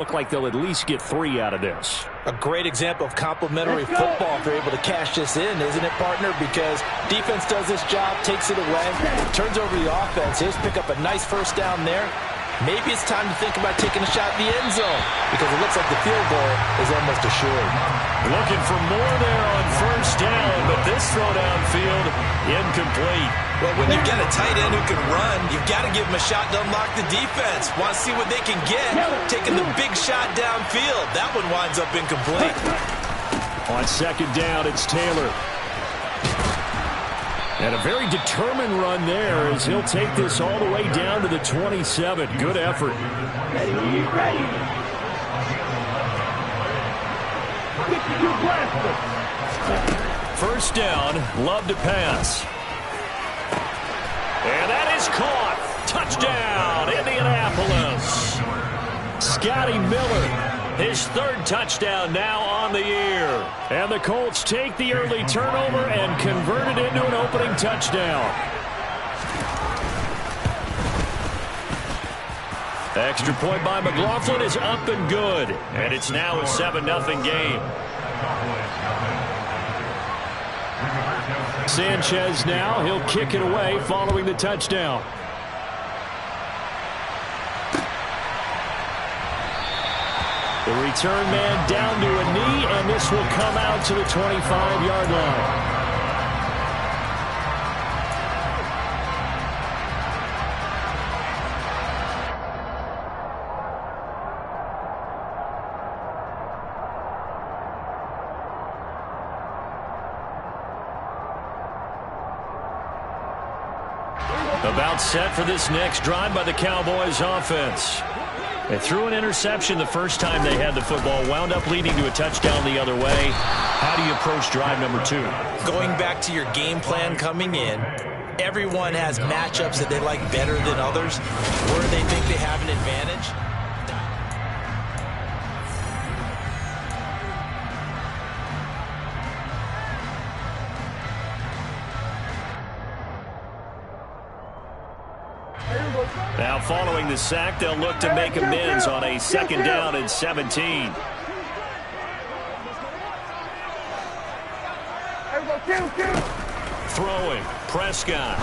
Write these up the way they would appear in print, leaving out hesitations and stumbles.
look like they'll at least get 3 out of this. A great example of complementary football if they're able to cash this in, isn't it, partner? Because defense does this job, takes it away, turns over the offense. Here's pick up a nice first down there. Maybe it's time to think about taking a shot in the end zone because it looks like the field goal is almost assured. Looking for more there on first down, but this throw downfield incomplete. Well, when you get a tight end who can run, you've got to give him a shot to unlock the defense. Want to see what they can get. Taking the big shot downfield. That one winds up incomplete. On second down, it's Taylor. And a very determined run there as he'll take this all the way down to the 27. Good effort. First down, Love to pass. And that is caught. Touchdown, Indianapolis. Scotty Miller. His 3rd touchdown now on the year. And the Colts take the early turnover and convert it into an opening touchdown. Extra point by McLaughlin is up and good. And it's now a 7-0 game. Sanchez now, he'll kick it away following the touchdown. The return man down to a knee, and this will come out to the 25-yard line. About set for this next drive by the Cowboys offense. They threw an interception the first time they had the football, wound up leading to a touchdown the other way. How do you approach drive number 2? Going back to your game plan coming in, everyone has matchups that they like better than others, where they think they have an advantage. Now following the sack, they'll look to make amends on a 2nd down and 17. Throwing, Prescott.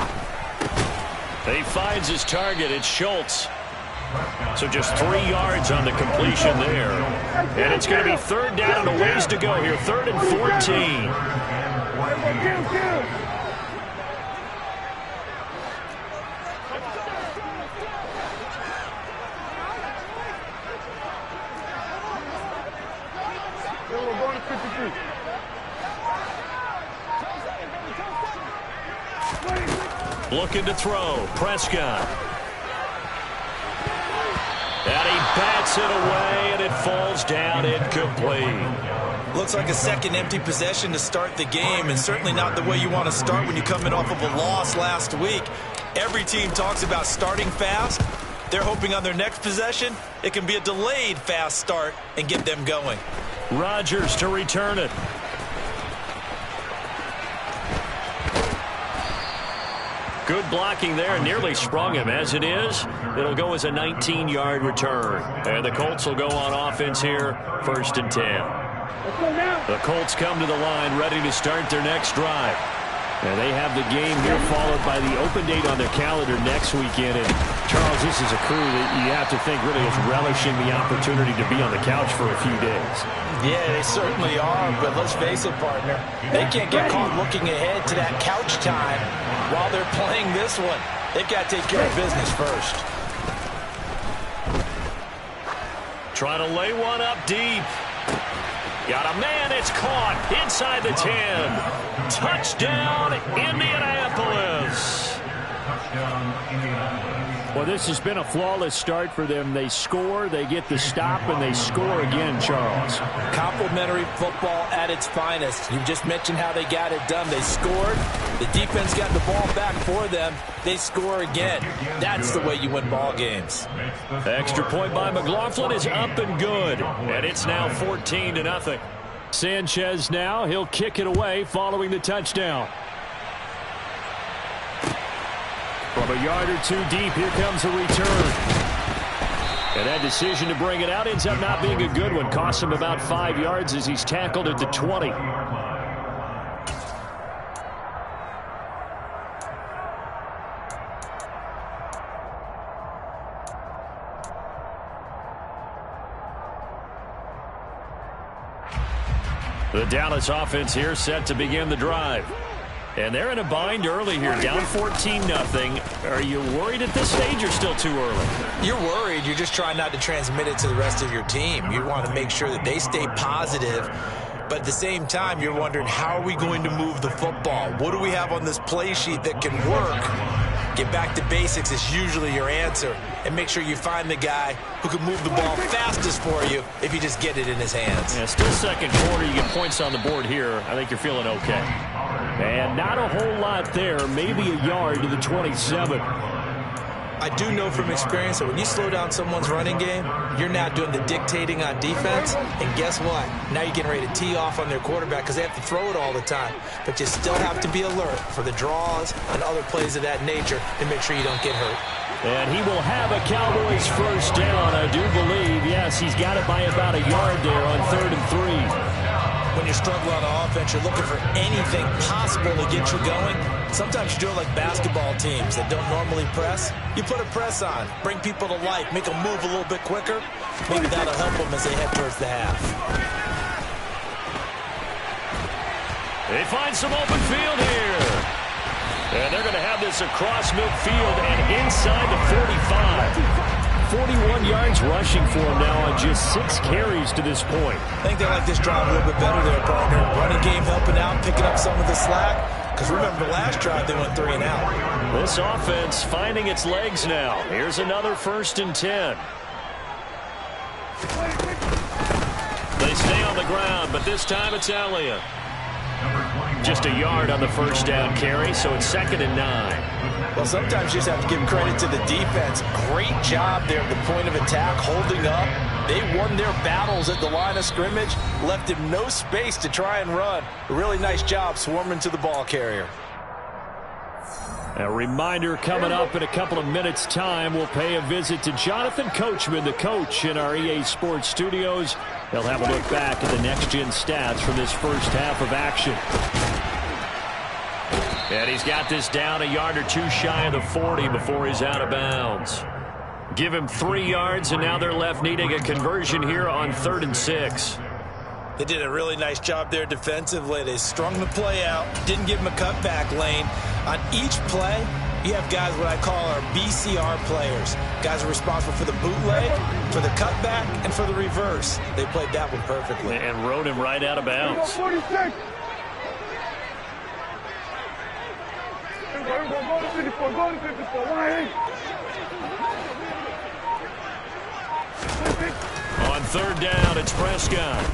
He finds his target, it's Schultz. So just 3 yards on the completion there. And it's going to be 3rd down and a ways to go here, 3rd and 14. Looking to throw, Prescott. And he bats it away, and it falls down incomplete. Looks like a second empty possession to start the game, and certainly not the way you want to start when you're coming off of a loss last week. Every team talks about starting fast. They're hoping on their next possession, it can be a delayed fast start and get them going. Rodgers to return it. Good blocking there, nearly sprung him. As it is, it'll go as a 19-yard return. And the Colts will go on offense here, 1st and 10. The Colts come to the line ready to start their next drive. And they have the game here followed by the open date on their calendar next weekend. And Charles, this is a crew that you have to think really is relishing the opportunity to be on the couch for a few days. Yeah, they certainly are, but let's face it, partner. They can't get caught looking ahead to that couch time while they're playing this one. They've got to take care of business first. Trying to lay one up deep. Got a man, it's caught inside the 10. Touchdown, Indianapolis. Well, this has been a flawless start for them. They score, they get the stop, and they score again, Charles. Complementary football at its finest. You just mentioned how they got it done. They scored. The defense got the ball back for them. They score again. That's the way you win ball games. Extra point by McLaughlin is up and good. And it's now 14-0. Sanchez now, he'll kick it away following the touchdown. From a yard or two deep, here comes a return. And that decision to bring it out ends up not being a good one. Costs him about 5 yards as he's tackled at the 20. The Dallas offense here set to begin the drive. And they're in a bind early here, down 14-0. Are you worried at this stage or still too early? You're worried. You're just trying not to transmit it to the rest of your team. You want to make sure that they stay positive. But at the same time, you're wondering, how are we going to move the football? What do we have on this play sheet that can work? Get back to basics is usually your answer. And make sure you find the guy who can move the ball fastest for you if you just get it in his hands. Yeah, still second quarter. You get points on the board here. I think you're feeling okay. And not a whole lot there. Maybe a yard to the 27. I do know from experience that when you slow down someone's running game, you're now doing the dictating on defense. And guess what? Now you're getting ready to tee off on their quarterback because they have to throw it all the time. But you still have to be alert for the draws and other plays of that nature to make sure you don't get hurt. And he will have a Cowboys first down, I do believe. Yes, he's got it by about a yard there on 3rd and 3. When you're struggling on offense, you're looking for anything possible to get you going. Sometimes you do it like basketball teams that don't normally press. You put a press on, bring people to life, make them move a little bit quicker. Maybe that'll help them as they head towards the half. They find some open field here. And they're going to have this across midfield and inside the 45. 41 yards rushing for him now on just 6 carries to this point. I think they like this drive a little bit better there, partner. Running game helping out, picking up some of the slack. Because remember, the last drive they went 3 and out. This offense finding its legs now. Here's another 1st and 10. They stay on the ground, but this time it's Elliott. Just a yard on the first down carry, so it's 2nd and 9. Well, sometimes you just have to give credit to the defense. Great job there at the point of attack, holding up. They won their battles at the line of scrimmage, left him no space to try and run. A really nice job swarming to the ball carrier. A reminder coming up in a couple of minutes' time. We'll pay a visit to Jonathan Coachman, the coach in our EA Sports studios. They'll have a look back at the next-gen stats from this first half of action. And he's got this down a yard or two shy of the 40 before he's out of bounds. Give him 3 yards, and now they're left needing a conversion here on 3rd and 6. They did a really nice job there defensively. They strung the play out, didn't give him a cutback lane. On each play, you have guys what I call our BCR players. Guys are responsible for the bootleg, for the cutback, and for the reverse. They played that one perfectly. And rode him right out of bounds. 46. On 3rd down, it's Prescott.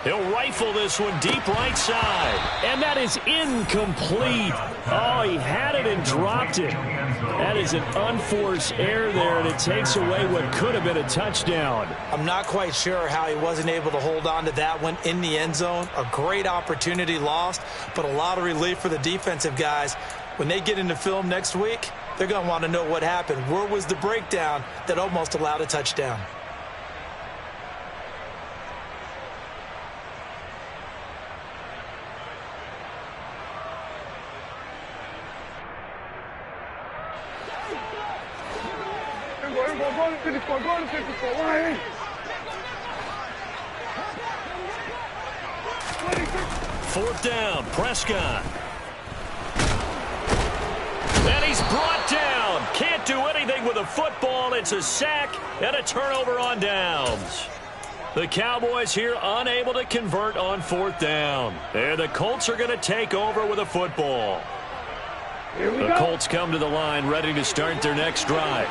He'll rifle this one deep right side. And that is incomplete. Oh, he had it and dropped it. That is an unforced error there, and it takes away what could have been a touchdown. I'm not quite sure how he wasn't able to hold on to that one in the end zone. A great opportunity lost, but a lot of relief for the defensive guys. When they get into film next week, they're going to want to know what happened. Where was the breakdown that almost allowed a touchdown? Fourth down, Prescott. And he's brought down. Can't do anything with a football. It's a sack and a turnover on downs. The Cowboys here unable to convert on 4th down. And the Colts are going to take over with a football. The Colts come to the line ready to start their next drive.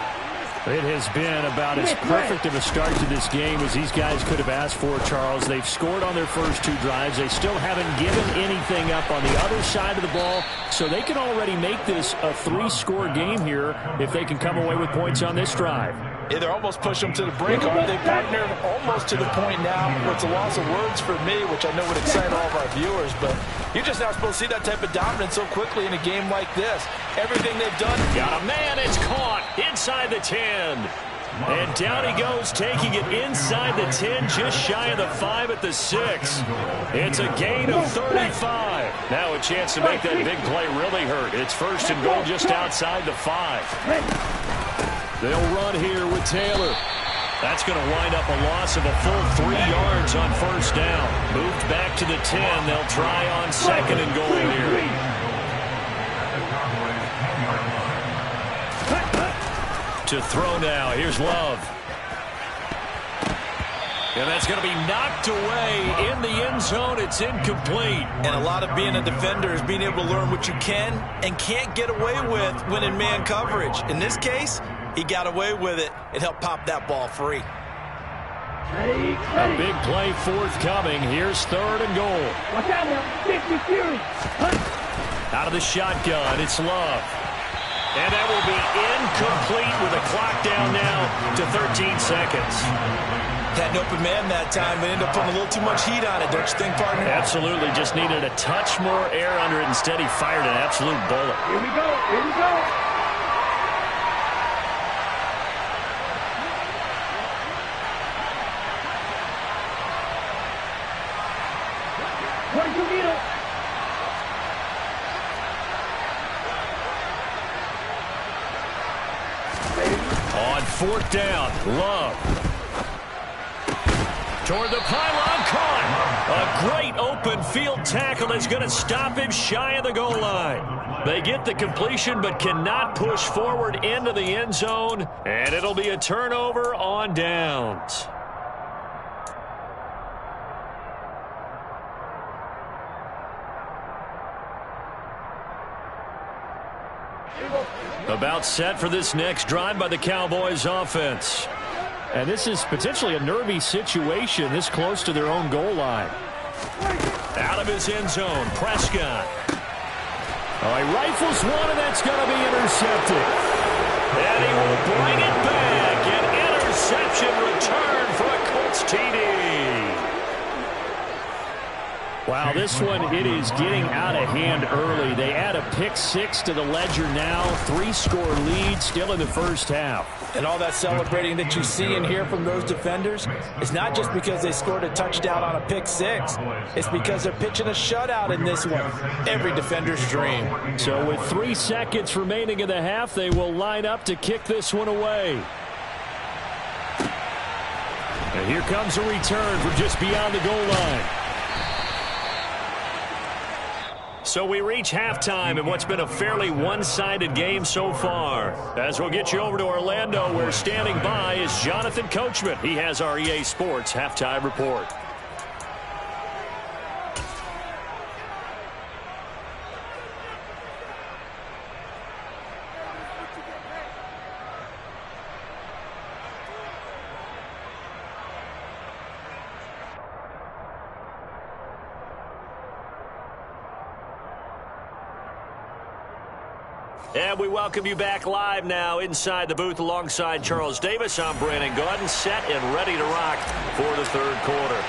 It has been about as perfect of a start to this game as these guys could have asked for, Charles. They've scored on their first 2 drives. They still haven't given anything up on the other side of the ball, so they can already make this a 3-score game here if they can come away with points on this drive. Yeah, they're almost pushing them to the brink, aren't they, partner? Almost to the point now where it's a loss of words for me, which I know would excite all of our viewers, but you're just not supposed to see that type of dominance so quickly in a game like this. Everything they've done. Got a man, it's caught inside the 10. And down he goes, taking it inside the 10, just shy of the 5 at the 6. It's a gain of 35. Now a chance to make that big play really hurt. It's first and goal just outside the 5. They'll run here with Taylor. That's going to wind up a loss of a full 3 yards on first down. Moved back to the 10. They'll try on second and goal here. To throw now. Here's Love. And that's going to be knocked away in the end zone. It's incomplete. And a lot of being a defender is being able to learn what you can and can't get away with when in man coverage. In this case, he got away with it and helped pop that ball free. A big play forthcoming. Here's third and goal. Watch out now. Out of the shotgun, it's Love. And that will be incomplete with a clock down now to 13 seconds. Had an open man that time, but ended up putting a little too much heat on it, don't you think, partner? Absolutely. Just needed a touch more air under it. Instead, he fired an absolute bullet. Here we go. Here we go. On fourth down, Love. Toward the pylon, caught. A great open field tackle that's going to stop him shy of the goal line. They get the completion but cannot push forward into the end zone, and it'll be a turnover on downs. About set for this next drive by the Cowboys offense. And this is potentially a nervy situation this close to their own goal line. Out of his end zone, Prescott. Oh, he rifles one, and that's going to be intercepted. And he will bring it back. An interception return for a Colts TD. Wow, this one, it is getting out of hand early. They add a pick 6 to the ledger now. 3-score lead still in the first half. And all that celebrating that you see and hear from those defenders is not just because they scored a touchdown on a pick 6. It's because they're pitching a shutout in this one. Every defender's dream. So with 3 seconds remaining in the half, they will line up to kick this one away. And here comes a return from just beyond the goal line. So we reach halftime in what's been a fairly one-sided game so far. As we'll get you over to Orlando, where standing by is Jonathan Coachman. He has our EA Sports halftime report. And we welcome you back live now inside the booth alongside Charles Davis. I'm Brandon Gaudin, set and ready to rock for the third quarter.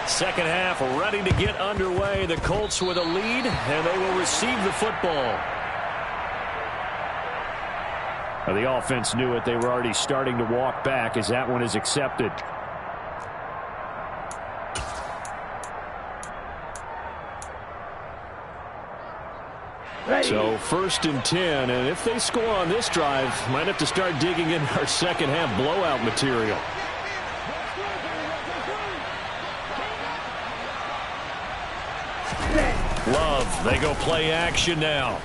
Second half ready to get underway. The Colts with a lead, and they will receive the football. Well, the offense knew it. They were already starting to walk back as that one is accepted. So first and 10, and if they score on this drive, might have to start digging in our second half blowout material. Love, they go play action now.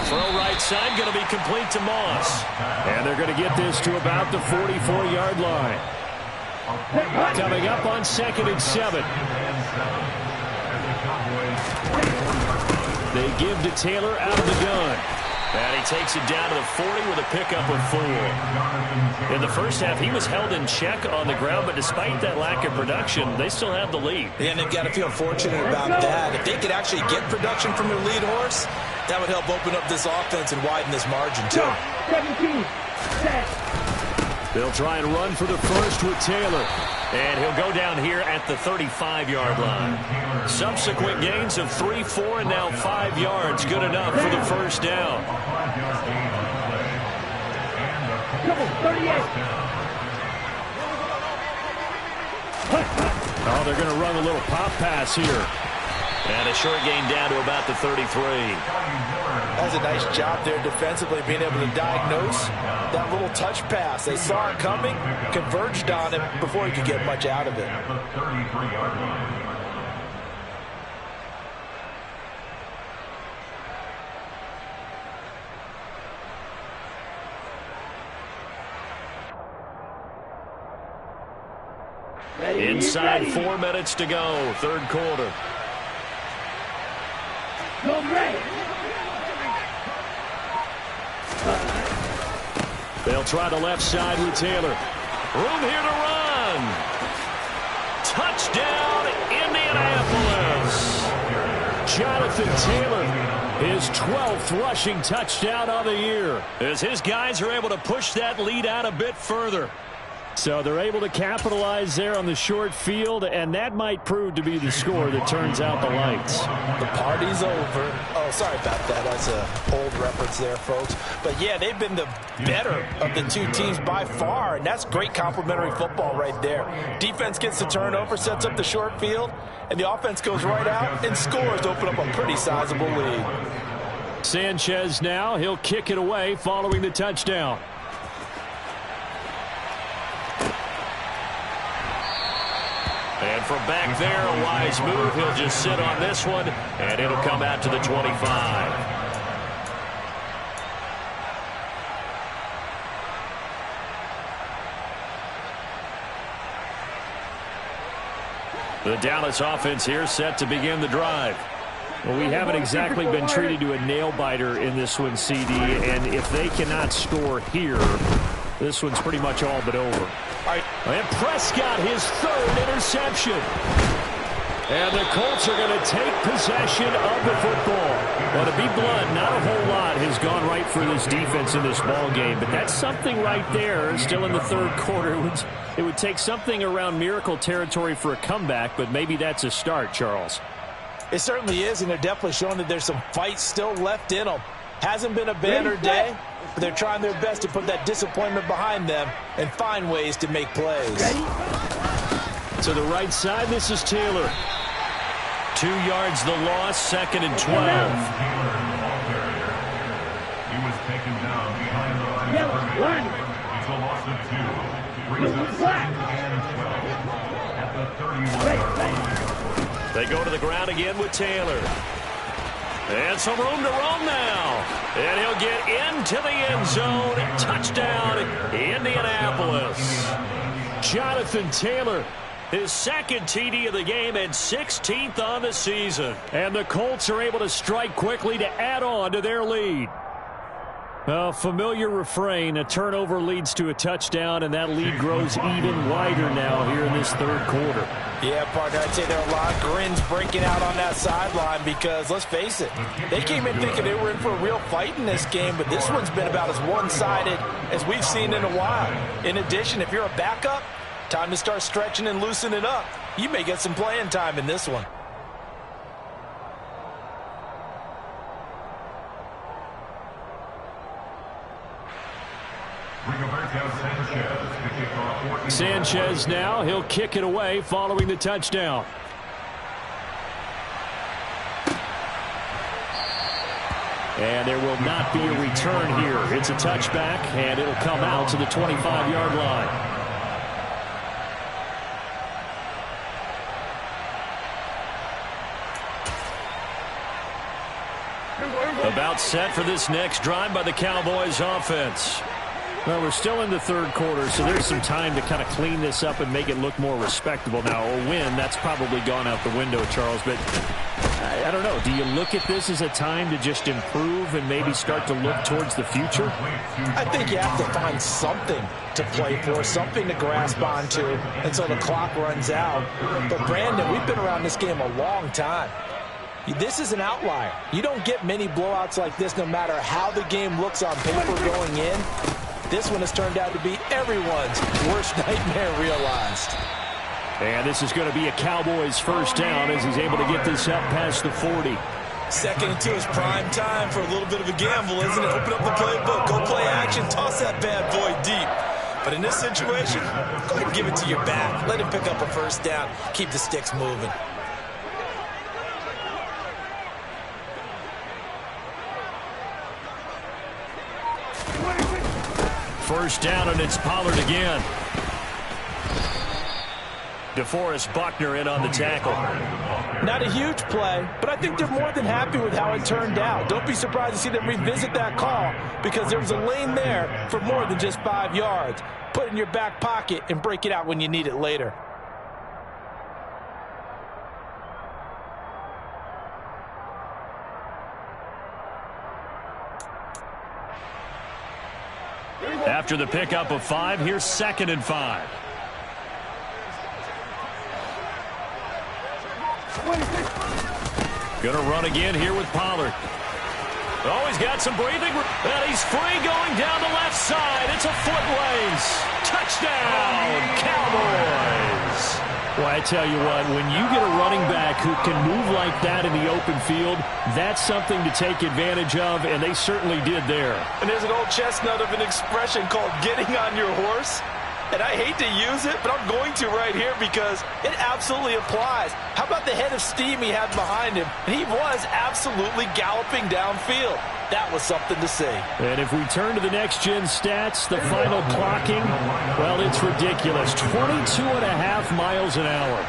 Throw right side, going to be complete to Moss. And they're going to get this to about the 44-yard line. Coming up on second and 7. They give to Taylor out of the gun. And he takes it down to the 40 with a pickup of 4. In the first half, he was held in check on the ground, but despite that lack of production, they still have the lead. And they've got to feel fortunate about that. If they could actually get production from their lead horse, that would help open up this offense and widen this margin, too. 17. They'll try and run for the first with Taylor. And he'll go down here at the 35-yard line. Subsequent gains of 3, 4, and now 5 yards. Good enough for the first down. Come on, 38. Oh, they're going to run a little pop pass here. And a short gain down to about the 33. That's a nice job there defensively, being able to diagnose that little touch pass. They saw it coming, converged on him before he could get much out of it. Inside 4 minutes to go, third quarter. They'll try the left side with Taylor. Room here to run. Touchdown, Indianapolis. Jonathan Taylor, his 12th rushing touchdown of the year, as his guys are able to push that lead out a bit further. So they're able to capitalize there on the short field, and that might prove to be the score that turns out the lights. The party's over. Oh, sorry about that. That's an old reference there, folks. But, yeah, they've been the better of the two teams by far, and that's great complementary football right there. Defense gets the turnover, sets up the short field, and the offense goes right out and scores to open up a pretty sizable lead. Sanchez now, he'll kick it away following the touchdown. And from back there, a wise move. He'll just sit on this one, and it'll come out to the 25. The Dallas offense here set to begin the drive. Well, we haven't exactly been treated to a nail-biter in this one, CD, and if they cannot score here, this one's pretty much all but over. And Prescott, his third interception. And the Colts are going to take possession of the football. Well, to be blunt, not a whole lot has gone right for this defense in this ball game, but that's something right there. Still in the third quarter. It would take something around miracle territory for a comeback, but maybe that's a start, Charles. It certainly is, and they're definitely showing that there's some fight still left in them. Hasn't been a banner day, but they're trying their best to put that disappointment behind them and find ways to make plays. To the right side, this is Taylor. 2 yards the loss, second and 12. He was taken down behind the line. It's a loss of 2. Brings up 2nd and 12 at the 31. They go to the ground again with Taylor. And some room to roam now. And he'll get into the end zone. Touchdown, Indianapolis. Jonathan Taylor, his second TD of the game and 16th on the season. And the Colts are able to strike quickly to add on to their lead. A familiar refrain, a turnover leads to a touchdown, and that lead grows even wider now here in this third quarter. Yeah, partner, I'd say there are a lot of grins breaking out on that sideline because, let's face it, they came in thinking they were in for a real fight in this game, but this one's been about as one-sided as we've seen in a while. In addition, if you're a backup, time to start stretching and loosening up. You may get some playing time in this one. Sanchez now, he'll kick it away following the touchdown. And there will not be a return here. It's a touchback, and it'll come out to the 25-yard line. About set for this next drive by the Cowboys offense. Well, we're still in the third quarter, so there's some time to kind of clean this up and make it look more respectable. Now, a win, that's probably gone out the window, Charles, but I don't know. Do you look at this as a time to just improve and maybe start to look towards the future? I think you have to find something to play for, something to grasp onto until the clock runs out. But, Brandon, we've been around this game a long time. This is an outlier. You don't get many blowouts like this no matter how the game looks on paper going in. This one has turned out to be everyone's worst nightmare realized. And this is going to be a Cowboys first down as he's able to get this up past the 40. Second and 2 is prime time for a little bit of a gamble, isn't it? Open up the playbook, go play action, toss that bad boy deep. But in this situation, go ahead and give it to your back. Let him pick up a first down. Keep the sticks moving. First down, and it's Pollard again. DeForest Buckner in on the tackle. Not a huge play, but I think they're more than happy with how it turned out. Don't be surprised to see them revisit that call because there was a lane there for more than just 5 yards. Put it in your back pocket and break it out when you need it later. After the pickup of 5, here's 2nd and 5. Going to run again here with Pollard. Oh, he's got some breathing. And he's free going down the left side. It's a foot race. Touchdown, Cowboys. Well, I tell you what, when you get a running back who can move like that in the open field, that's something to take advantage of, and they certainly did there. And there's an old chestnut of an expression called getting on your horse. And I hate to use it, but I'm going to right here because it absolutely applies. How about the head of steam he had behind him? And he was absolutely galloping downfield. That was something to see. And if we turn to the next-gen stats, the final clocking, well, it's ridiculous. 22.5 miles an hour.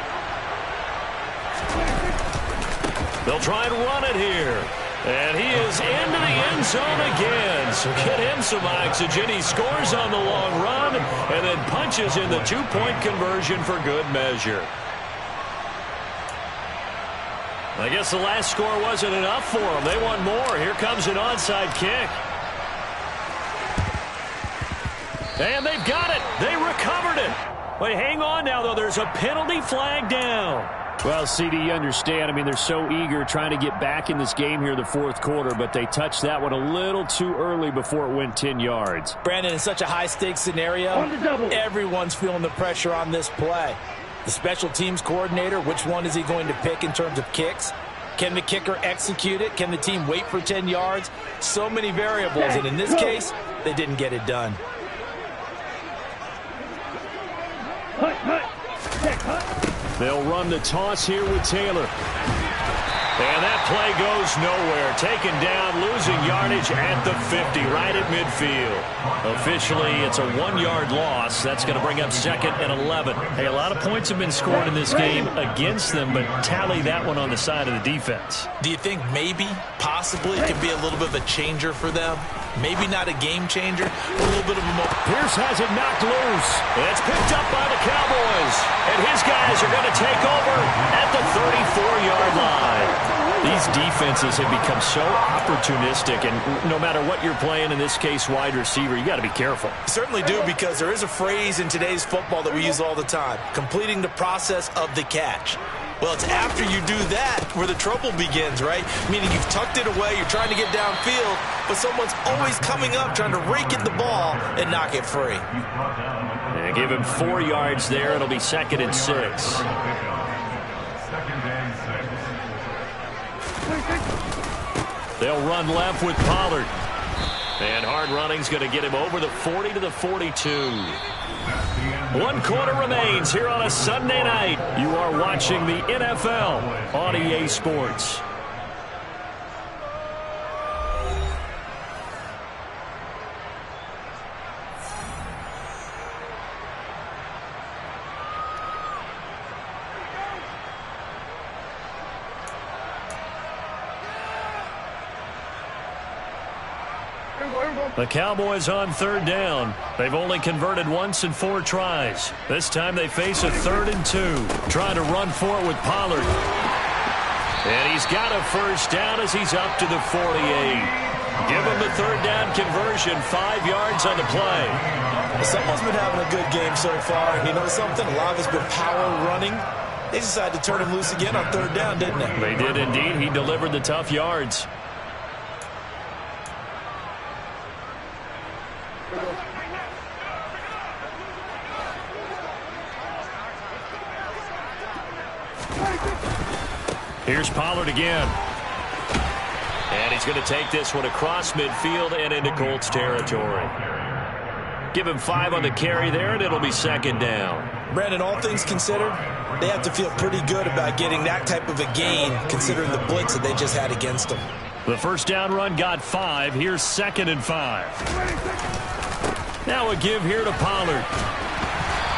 They'll try and run it here. And he is into the end zone again. So get him some oxygen. He scores on the long run and then punches in the 2-point conversion for good measure. I guess the last score wasn't enough for them. They want more. Here comes an onside kick. And they've got it. They recovered it. Wait, hang on now, though. There's a penalty flag down. Well, CD, you understand. I mean, they're so eager trying to get back in this game here in the fourth quarter, but they touched that one a little too early before it went 10 yards. Brandon, in such a high-stakes scenario, everyone's feeling the pressure on this play. The special teams coordinator, which one is he going to pick in terms of kicks? Can the kicker execute it? Can the team wait for 10 yards? So many variables, and in this case, they didn't get it done. They'll run the toss here with Taylor. And that play goes nowhere. Taken down, losing yardage at the 50, right at midfield. Officially, it's a 1-yard loss. That's going to bring up 2nd and 11. Hey, a lot of points have been scored in this game against them, but tally that one on the side of the defense. Do you think maybe, possibly, it could be a little bit of a changer for them? Maybe not a game changer, but a little bit of a moment. Pierce has it knocked loose. It's picked up by the Cowboys. And his guys are going to take over at the 34-yard line. These defenses have become so opportunistic, and no matter what you're playing, in this case wide receiver, you got to be careful. Certainly do, because there is a phrase in today's football that we use all the time, completing the process of the catch. Well, it's after you do that where the trouble begins, right? Meaning you've tucked it away, you're trying to get downfield, but someone's always coming up trying to rake at the ball and knock it free. Yeah, give him 4 yards there. It'll be 2nd and 6. They'll run left with Pollard. And hard running's going to get him over the 40 to the 42. 1 quarter remains here on a Sunday night. You are watching the NFL on EA Sports. The Cowboys on 3rd down. They've only converted once in 4 tries. This time they face a 3rd and 2. Trying to run for it with Pollard. And he's got a first down as he's up to the 48. Give him the 3rd down conversion, 5 yards on the play. Someone's been having a good game so far. You know something? A lot of it's been power running. They decided to turn him loose again on 3rd down, didn't they? They did indeed. He delivered the tough yards. Here's Pollard again. And he's going to take this one across midfield and into Colts territory. Give him 5 on the carry there, and it'll be second down. Brandon, all things considered, they have to feel pretty good about getting that type of a gain, considering the blitz that they just had against them. The first down run got 5. Here's 2nd and 5. Now a give here to Pollard.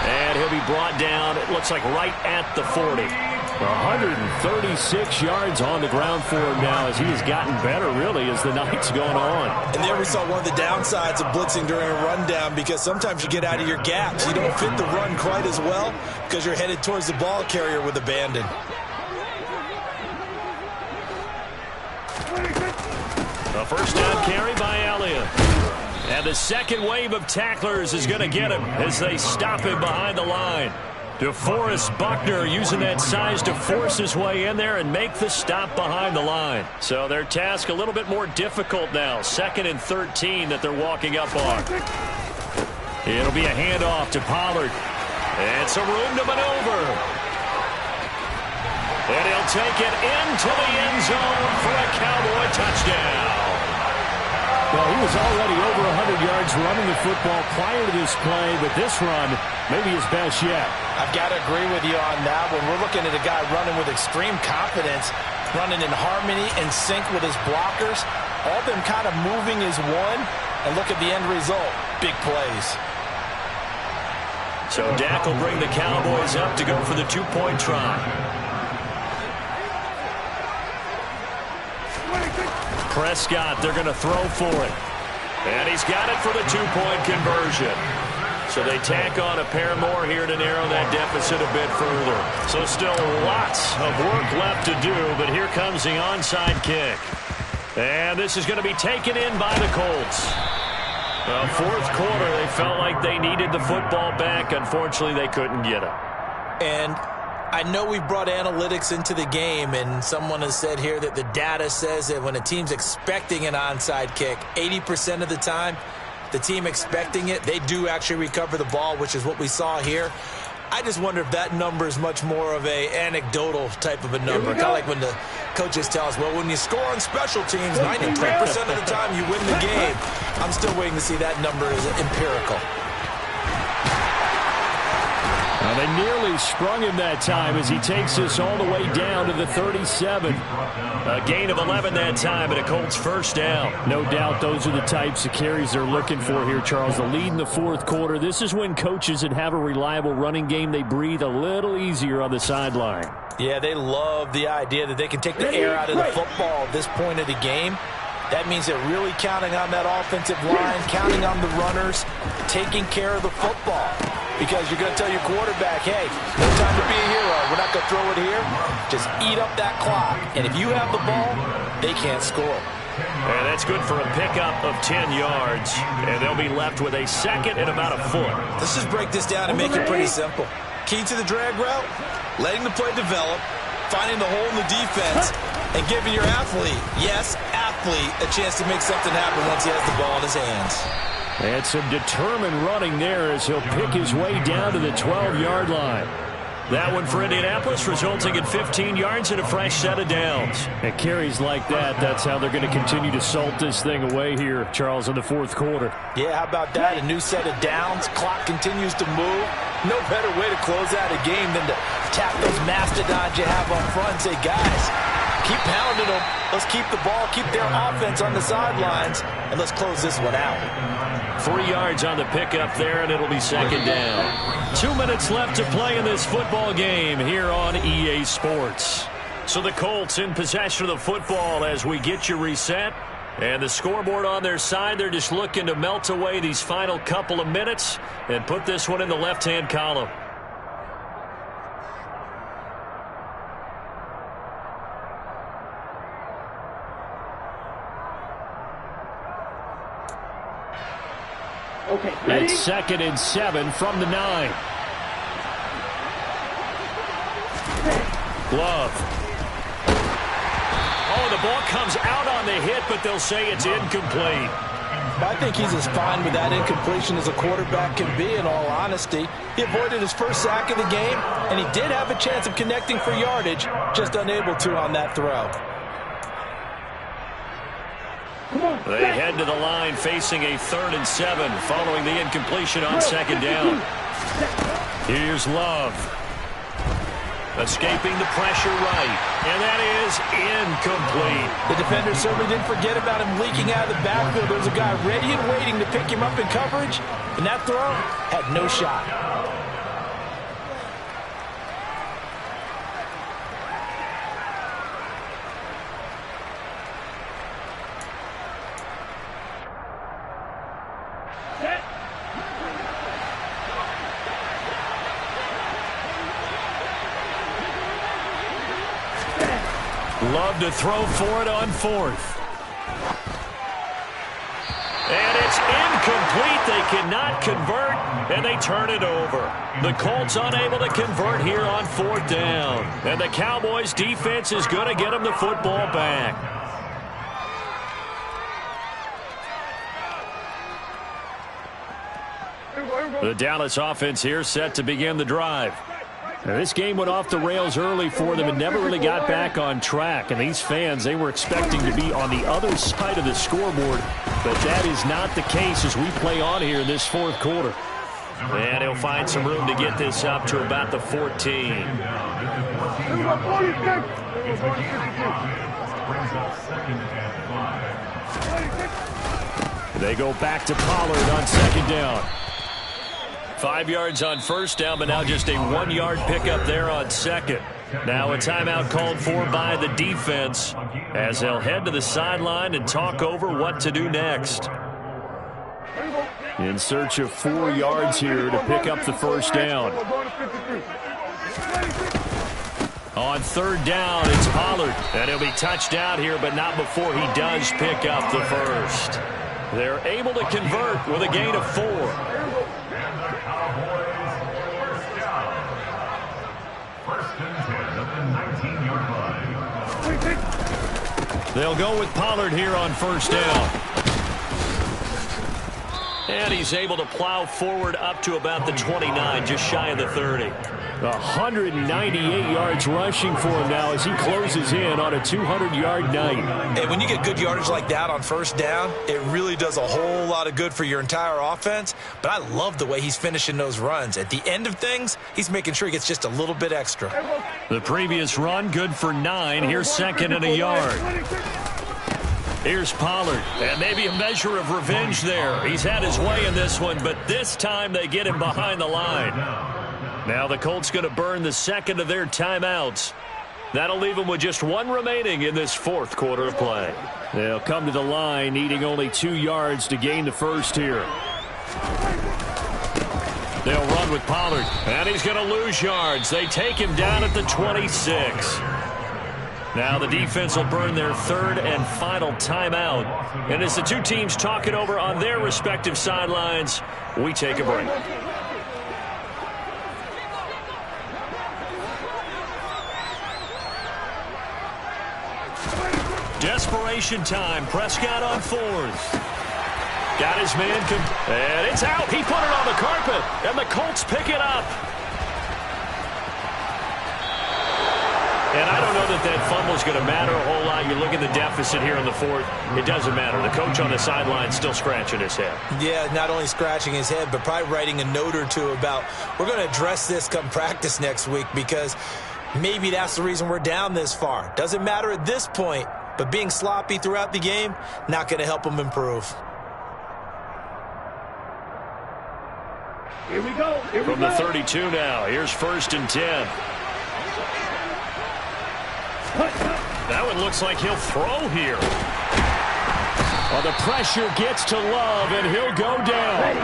And he'll be brought down, it looks like right at the 40. 136 yards on the ground for him now as he has gotten better, really, as the night's gone on. And there we saw one of the downsides of blitzing during a rundown, because sometimes you get out of your gaps. You don't fit the run quite as well because you're headed towards the ball carrier with abandon. A first down carry by Elliott. And the second wave of tacklers is going to get him as they stop him behind the line. DeForest Buckner using that size to force his way in there and make the stop behind the line. So their task a little bit more difficult now. 2nd and 13 that they're walking up on. It'll be a handoff to Pollard. And some room to maneuver. And he'll take it into the end zone for a Cowboy touchdown. Well, he was already over 100 yards running the football prior to this play, but this run may be his best yet. I've got to agree with you on that one. We're looking at a guy running with extreme confidence, running in harmony and sync with his blockers. All of them kind of moving as one, and look at the end result. Big plays. So Dak will bring the Cowboys up to go for the 2-point try. Prescott, they're going to throw for it. And he's got it for the 2-point conversion. So they tack on a pair more here to narrow that deficit a bit further. So still lots of work left to do, but here comes the onside kick. And this is going to be taken in by the Colts. Fourth quarter, they felt like they needed the football back. Unfortunately, they couldn't get it. And I know we've brought analytics into the game, and someone has said here that the data says that when a team's expecting an onside kick, 80% of the time, the team expecting it, they do actually recover the ball, which is what we saw here. I just wonder if that number is much more of a anecdotal type of a number. Kind of like when the coaches tell us, well, when you score on special teams, 93% of the time you win the game. I'm still waiting to see that number as empirical. Well, they nearly sprung him that time as he takes this all the way down to the 37. A gain of 11 that time and a Colts first down. No doubt those are the types of carries they're looking for here, Charles. The lead in the fourth quarter. This is when coaches that have a reliable running game, they breathe a little easier on the sideline. Yeah, they love the idea that they can take the air out of the football at this point of the game. That means they're really counting on that offensive line, counting on the runners, taking care of the football. Because you're going to tell your quarterback, hey, no time to be a hero. We're not going to throw it here. Just eat up that clock. And if you have the ball, they can't score. And that's good for a pickup of 10 yards. And they'll be left with a second and about a foot. Let's just break this down and make it pretty simple. Key to the drag route, letting the play develop, finding the hole in the defense, and giving your athlete, yes, athlete, a chance to make something happen once he has the ball in his hands. And some determined running there as he'll pick his way down to the 12-yard line. That one for Indianapolis, resulting in 15 yards and a fresh set of downs. And carries like that, that's how they're going to continue to salt this thing away here, Charles, in the fourth quarter. Yeah, how about that? A new set of downs. Clock continues to move. No better way to close out a game than to tap those mastodons you have up front and say, guys, keep pounding them. Let's keep the ball, keep their offense on the sidelines, and let's close this one out. 3 yards on the pickup there, and it'll be second down. 2 minutes left to play in this football game here on EA Sports. So the Colts in possession of the football as we get you reset. And the scoreboard on their side, they're just looking to melt away these final couple of minutes and put this one in the left-hand column. It's 2nd and 7 from the 9. Glove. Oh, the ball comes out on the hit, but they'll say it's incomplete. I think he's as fine with that incompletion as a quarterback can be, in all honesty. He avoided his first sack of the game, and he did have a chance of connecting for yardage, just unable to on that throw. They head to the line facing a 3rd and 7 following the incompletion on 2nd down. Here's Love. Escaping the pressure right. And that is incomplete. The defender certainly didn't forget about him leaking out of the backfield. There was a guy ready and waiting to pick him up in coverage. And that throw had no shot. Love to throw for it on 4th. And it's incomplete. They cannot convert, and they turn it over. The Colts unable to convert here on 4th down. And the Cowboys defense is going to get them the football back. The Dallas offense here set to begin the drive. Now, this game went off the rails early for them and never really got back on track. And these fans, they were expecting to be on the other side of the scoreboard. But that is not the case as we play on here in this 4th quarter. And he'll find some room to get this up to about the 14. They go back to Pollard on 2nd down. 5 yards on 1st down, but now just a 1-yard pickup there on 2nd. Now a timeout called for by the defense as they'll head to the sideline and talk over what to do next. In search of 4 yards here to pick up the 1st down. On 3rd down, it's Pollard. And he'll be touched down here, but not before he does pick up the 1st. They're able to convert with a gain of 4. They'll go with Pollard here on 1st down. And he's able to plow forward up to about the 29, just shy of the 30. 198 yards rushing for him now as he closes in on a 200-yard night. And when you get good yardage like that on 1st down, it really does a whole lot of good for your entire offense. But I love the way he's finishing those runs. At the end of things, he's making sure he gets just a little bit extra. The previous run, good for 9. Here's 2nd and a yard. Here's Pollard, and maybe a measure of revenge there. He's had his way in this one, but this time they get him behind the line. Now the Colts going to burn the 2nd of their timeouts. That'll leave them with just 1 remaining in this 4th quarter of play. They'll come to the line needing only 2 yards to gain the 1st here. They'll run with Pollard, and he's going to lose yards. They take him down at the 26. Now the defense will burn their 3rd and final timeout. And as the two teams talk it over on their respective sidelines, we take a break. Desperation time. Prescott on 4th. Got his man, and it's out. He put it on the carpet, and the Colts pick it up. And I don't know that fumble's going to matter a whole lot. You look at the deficit here in the 4th. It doesn't matter. The coach on the sideline still scratching his head. Yeah, not only scratching his head, but probably writing a note or two about, we're going to address this come practice next week because maybe that's the reason we're down this far. Doesn't matter at this point, but being sloppy throughout the game, not going to help him improve. Here we go. From the 32 now, here's 1st and 10. That one looks like he'll throw here. Well, the pressure gets to Love, and he'll go down.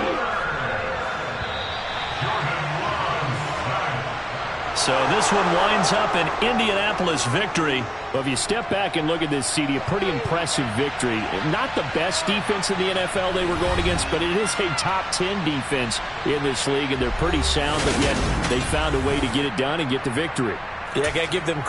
So this one winds up an Indianapolis victory. Well, if you step back and look at this, CD, a pretty impressive victory. Not the best defense in the NFL they were going against, but it is a top 10 defense in this league, and they're pretty sound, but yet they found a way to get it done and get the victory. Yeah, I got to give them